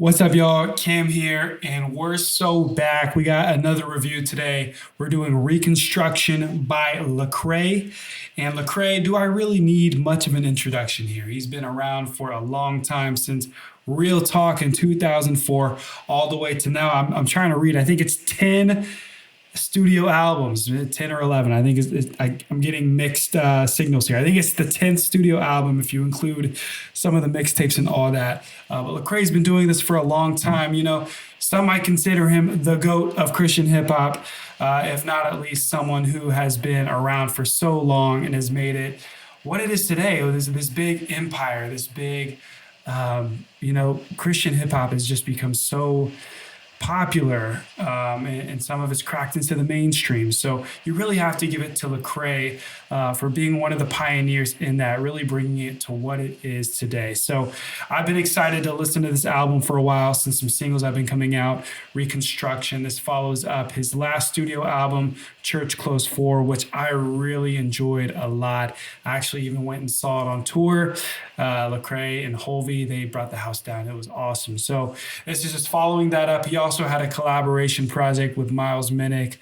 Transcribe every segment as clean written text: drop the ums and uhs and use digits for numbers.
What's up, y'all? Cam here, and we're so back. We got another review today. We're doing Reconstruction by Lecrae. And Lecrae, do I really need much of an introduction here? He's been around for a long time, since Real Talk in 2004 all the way to now. I'm trying to read, I think it's 10 studio albums, 10 or 11. I think I'm getting mixed signals here. I think it's the 10th studio album if you include some of the mixtapes and all that. But Lecrae's been doing this for a long time. Some might consider him the GOAT of Christian hip hop, if not at least someone who has been around for so long and has made it what it is today. This big empire, this big, Christian hip hop has just become so popular, and some of it's cracked into the mainstream. So you really have to give it to Lecrae for being one of the pioneers in that, really bringing it to what it is today. So I've been excited to listen to this album for a while, since some singles have been coming out. Reconstruction. This follows up his last studio album, Church Close 4, which I really enjoyed a lot. I actually even went and saw it on tour. Lecrae and Holvey, they brought the house down. It was awesome. So this is just following that up. He also had a collaboration project with Miles Minnick,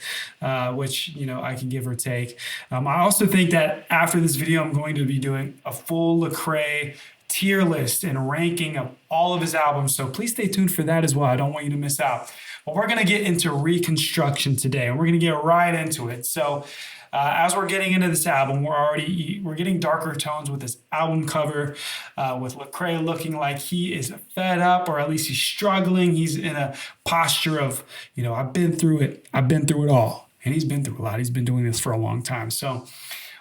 which, I can give or take. I also think that after this video, I'm going to be doing a full Lecrae tier list and ranking of all of his albums. So please stay tuned for that as well. I don't want you to miss out. But we're going to get into Reconstruction today, and we're going to get right into it. So as we're getting into this album, we're getting darker tones with this album cover, with Lecrae looking like he is fed up, or at least he's struggling. He's in a posture of, I've been through it. I've been through it all. And he's been through a lot. He's been doing this for a long time. So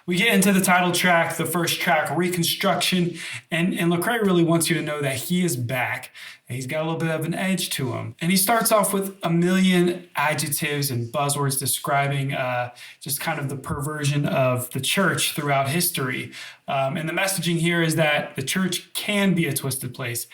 we get into the title track, the first track, Reconstruction, and Lecrae really wants you to know that he is back. He's got a little bit of an edge to him. And he starts off with a million adjectives and buzzwords describing just kind of the perversion of the church throughout history. And the messaging here is that the church can be a twisted place.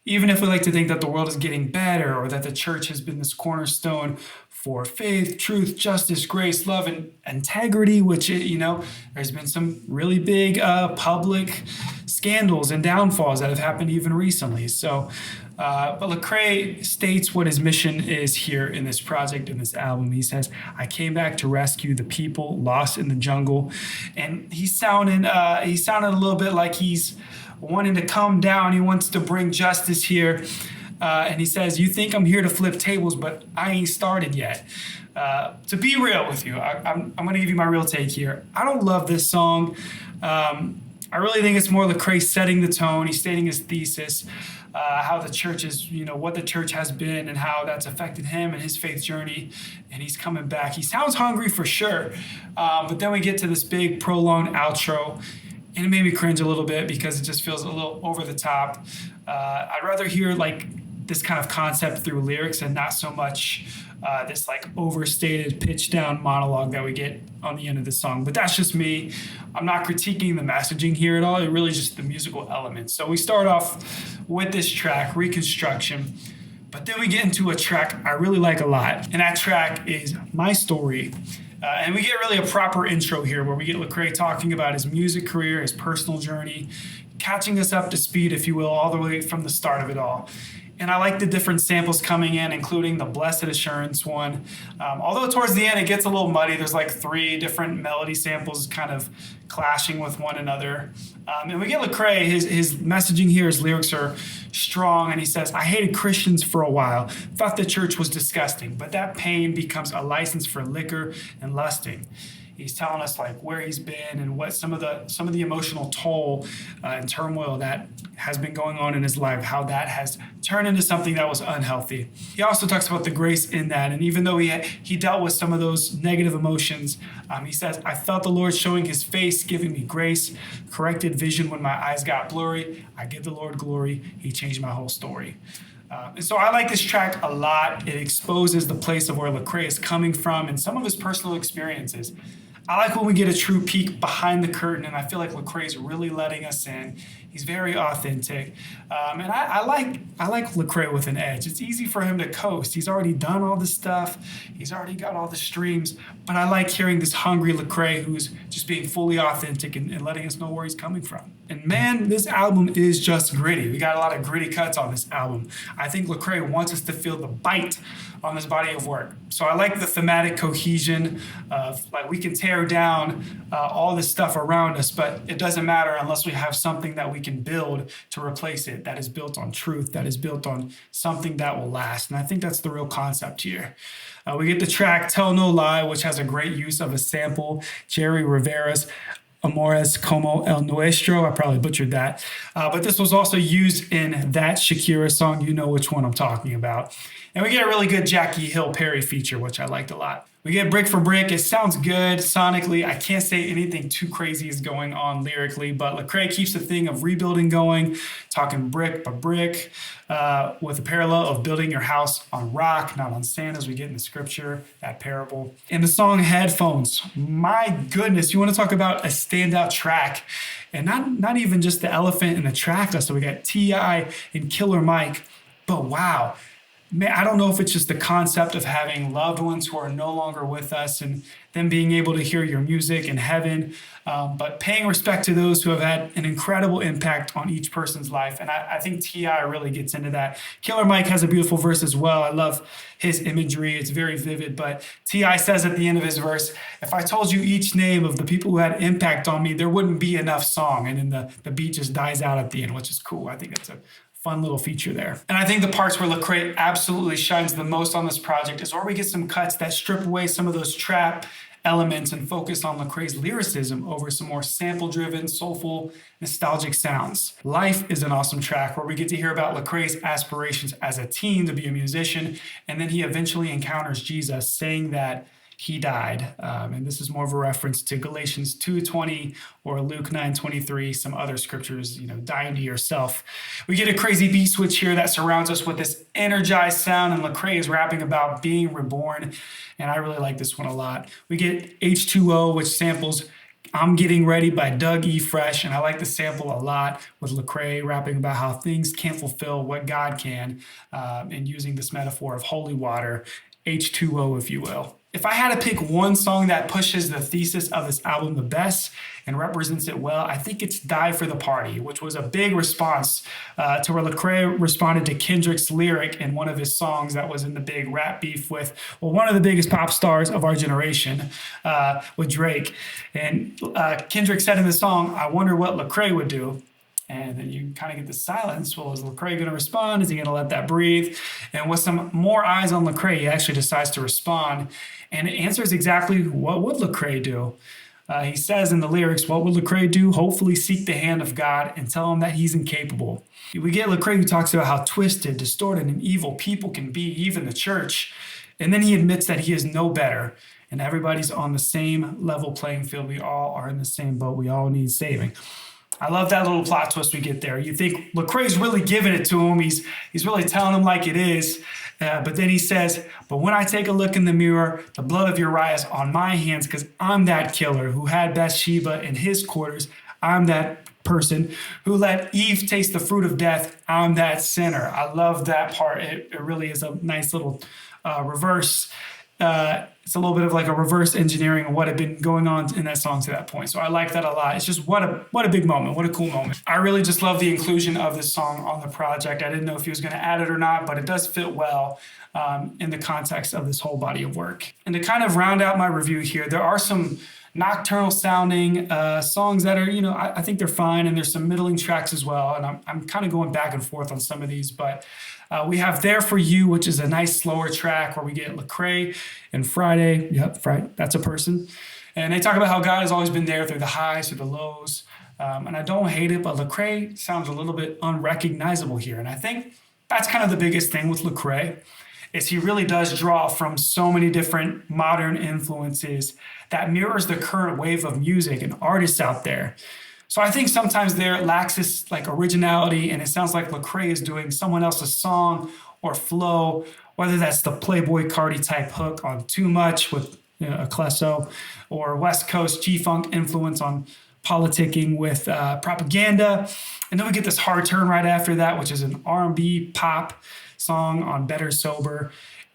Even if we like to think that the world is getting better, or that the church has been this cornerstone for faith, truth, justice, grace, love, and integrity, which, there's been some really big public scandals and downfalls that have happened even recently. So, but Lecrae states what his mission is here in this project, in this album. He says, I came back to rescue the people lost in the jungle. And he sounded a little bit like he's wanting to come down. He wants to bring justice here. And he says, you think I'm here to flip tables, but I ain't started yet. To be real with you, I'm going to give you my real take here. I don't love this song. I really think it's more Lecrae setting the tone. He's stating his thesis, how the church is, what the church has been and how that's affected him and his faith journey. And he's coming back. He sounds hungry for sure. But then we get to this big prolonged outro. And it made me cringe a little bit because it just feels a little over the top. I'd rather hear this kind of concept through lyrics and not so much this overstated pitch down monologue that we get on the end of the song. But that's just me. I'm not critiquing the messaging here at all. It really just the musical elements. So we start off with this track, Reconstruction. But then we get into a track I really like a lot. And that track is My Story. And we get really a proper intro here, where we get Lecrae talking about his music career, his personal journey, catching us up to speed, if you will, all the way from the start of it all. And I like the different samples coming in, including the Blessed Assurance one. Although towards the end it gets a little muddy. There's 3 different melody samples kind of clashing with one another. And we get Lecrae, his messaging here, his lyrics are strong. And he says, I hated Christians for a while, thought the church was disgusting, but that pain becomes a license for liquor and lusting. He's telling us where he's been and what some of the emotional toll and turmoil that has been going on in his life, how that has turned into something that was unhealthy. He also talks about the grace in that, and even though he dealt with some of those negative emotions, he says, I felt the Lord showing his face, giving me grace, corrected vision when my eyes got blurry. I give the Lord glory. He changed my whole story. And so I like this track a lot. It exposes the place of where Lecrae is coming from and some of his personal experiences. I like when we get a true peek behind the curtain, and I feel like Lecrae is really letting us in. He's very authentic, and I like Lecrae with an edge. It's easy for him to coast. He's already done all this stuff. He's already got all the streams, but I like hearing this hungry Lecrae who's just being fully authentic and letting us know where he's coming from. And man, this album is just gritty. We got a lot of gritty cuts on this album. I think Lecrae wants us to feel the bite on this body of work. So I like the thematic cohesion of like we can tear down all this stuff around us, but it doesn't matter unless we have something that we can build to replace it, that is built on truth, that is built on something that will last. And I think that's the real concept here. We get the track Tell No Lie, which has a great use of a sample, Jerry Rivera's Amores Como El Nuestro. I probably butchered that. But this was also used in that Shakira song. You know which one I'm talking about. And we get a really good Jackie Hill Perry feature, which I liked a lot. We get Brick for Brick. It sounds good sonically. I can't say anything too crazy is going on lyrically, but Lecrae keeps the thing of rebuilding going, talking brick by brick, with a parallel of building your house on rock, not on sand, as we get in the scripture, that parable. In the song Headphones, my goodness, you want to talk about a standout track, and not even just the elephant in the track list. So we got T.I. and Killer Mike, but wow. Man, I don't know if it's just the concept of having loved ones who are no longer with us and them being able to hear your music in heaven, but paying respect to those who have had an incredible impact on each person's life. And I think T.I. really gets into that. Killer Mike has a beautiful verse as well. I love his imagery. It's very vivid. But T.I. says at the end of his verse, if I told you each name of the people who had impact on me, there wouldn't be enough song. And then the beat just dies out at the end, which is cool. I think it's a fun little feature there. And I think the parts where Lecrae absolutely shines the most on this project is where we get some cuts that strip away some of those trap elements and focus on Lecrae's lyricism over some more sample-driven, soulful, nostalgic sounds. Life is an awesome track where we get to hear about Lecrae's aspirations as a teen to be a musician, and then he eventually encounters Jesus, saying that he died. And this is more of a reference to Galatians 2:20 or Luke 9:23, some other scriptures, dying to yourself. We get a crazy beat switch here that surrounds us with this energized sound, and Lecrae is rapping about being reborn. And I really like this one a lot. We get H2O, which samples I'm Getting Ready by Doug E. Fresh, and I like the sample a lot with Lecrae rapping about how things can't fulfill what God can, and using this metaphor of holy water, H2O, if you will. If I had to pick one song that pushes the thesis of this album the best and represents it well, I think it's Die for the Party, which was a big response to where Lecrae responded to Kendrick's lyric in one of his songs that was in the big rap beef with, one of the biggest pop stars of our generation, with Drake. And Kendrick said in the song, I wonder what Lecrae would do. And then you kind of get the silence. Well, is Lecrae going to respond? Is he going to let that breathe? And with some more eyes on Lecrae, he actually decides to respond. And it answers exactly what would Lecrae do. He says in the lyrics, what would Lecrae do? Hopefully seek the hand of God and tell him that he's incapable. We get Lecrae who talks about how twisted, distorted, and evil people can be, even the church. And then he admits that he is no better. And everybody's on the same level playing field. We all are in the same boat. We all need saving. I love that little plot twist we get there. You think Lecrae's really giving it to him. He's really telling him like it is. But then he says, but when I take a look in the mirror, the blood of Uriah is on my hands because I'm that killer who had Bathsheba in his quarters. I'm that person who let Eve taste the fruit of death. I'm that sinner. I love that part. It really is a nice little reverse. It's a little bit of like a reverse engineering of what had been going on in that song to that point. So I like that a lot. It's just what a big moment. What a cool moment. I really just love the inclusion of this song on the project. I didn't know if he was going to add it or not, but it does fit well in the context of this whole body of work. And to kind of round out my review here, there are some nocturnal sounding songs that are, I think they're fine. And there's some middling tracks as well. And I'm kind of going back and forth on some of these, but we have There For You, which is a nice slower track where we get Lecrae and Friday. Yep, Friday, that's a person. And they talk about how God has always been there through the highs, through the lows. And I don't hate it, but Lecrae sounds a little bit unrecognizable here. And I think that's kind of the biggest thing with Lecrae, is he really does draw from so many different modern influences that mirrors the current wave of music and artists out there. So I think sometimes there lacks this like originality, and it sounds like Lecrae is doing someone else's song or flow, whether that's the Playboy Cardi type hook on Too Much with a Clesso, or West Coast G-Funk influence on Politicking with Propaganda. And then we get this hard turn right after that, which is an R&B pop song on Better Sober.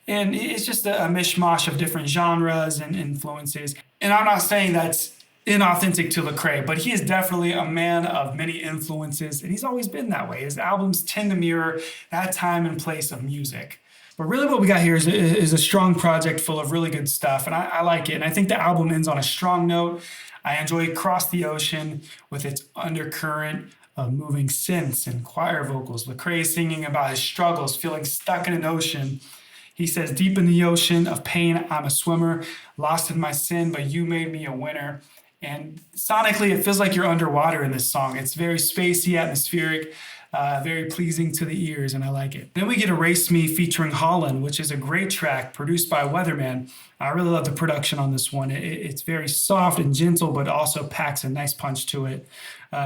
And it's just a mishmash of different genres and influences. And I'm not saying that's inauthentic to Lecrae, but he is definitely a man of many influences, and he's always been that way. His albums tend to mirror that time and place of music. But really, what we got here is a strong project full of really good stuff, and I like it. And I think the album ends on a strong note. I enjoy Cross the Ocean with its undercurrent of moving synths and choir vocals. Lecrae singing about his struggles, feeling stuck in an ocean. He says, deep in the ocean of pain, I'm a swimmer, lost in my sin, but you made me a winner. And sonically, it feels like you're underwater in this song. It's very spacey, atmospheric, very pleasing to the ears, and I like it. Then we get Erase Me featuring Holland, which is a great track produced by Weatherman. I really love the production on this one. It's very soft and gentle, but also packs a nice punch to it.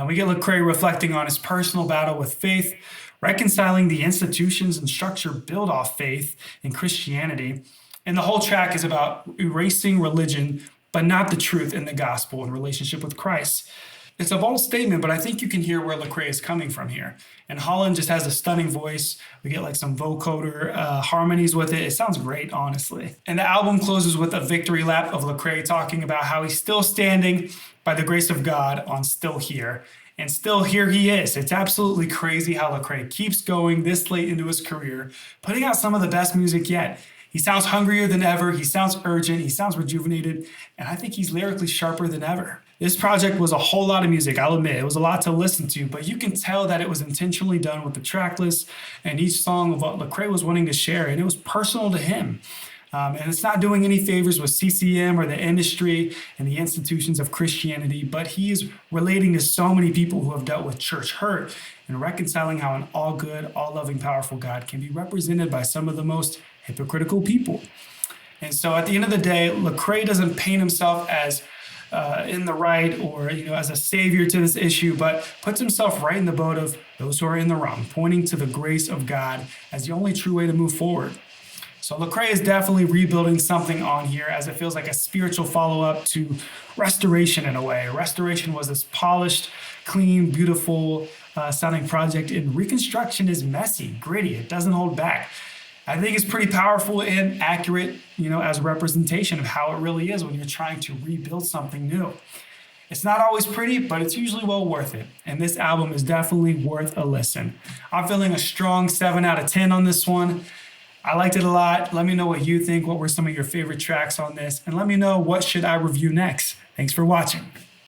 We get Lecrae reflecting on his personal battle with faith, reconciling the institutions and structure built off faith in Christianity. And the whole track is about erasing religion, but not the truth in the gospel in relationship with Christ. It's a bold statement, but I think you can hear where Lecrae is coming from here. And Holland just has a stunning voice. We get like some vocoder harmonies with it. It sounds great, honestly. And the album closes with a victory lap of Lecrae talking about how he's still standing by the grace of God on Still Here. And still here he is. It's absolutely crazy how Lecrae keeps going this late into his career, putting out some of the best music yet. He sounds hungrier than ever. He sounds urgent. He sounds rejuvenated. And I think he's lyrically sharper than ever. This project was a whole lot of music, I'll admit. It was a lot to listen to, but you can tell that it was intentionally done with the track list and each song of what Lecrae was wanting to share, and it was personal to him. And it's not doing any favors with CCM or the industry and the institutions of Christianity, but he is relating to so many people who have dealt with church hurt and reconciling how an all good, all loving, powerful God can be represented by some of the most hypocritical people. And so at the end of the day, Lecrae doesn't paint himself as in the right or as a savior to this issue, but puts himself right in the boat of those who are in the wrong, pointing to the grace of God as the only true way to move forward. So Lecrae is definitely rebuilding something on here, as it feels like a spiritual follow-up to Restoration in a way. Restoration was this polished, clean, beautiful sounding project, and Reconstruction is messy, gritty. It doesn't hold back. I think it's pretty powerful and accurate, as a representation of how it really is when you're trying to rebuild something new. It's not always pretty, but it's usually well worth it. And this album is definitely worth a listen. I'm feeling a strong 7 out of 10 on this one. I liked it a lot. Let me know what you think. What were some of your favorite tracks on this? And let me know what should I review next. Thanks for watching.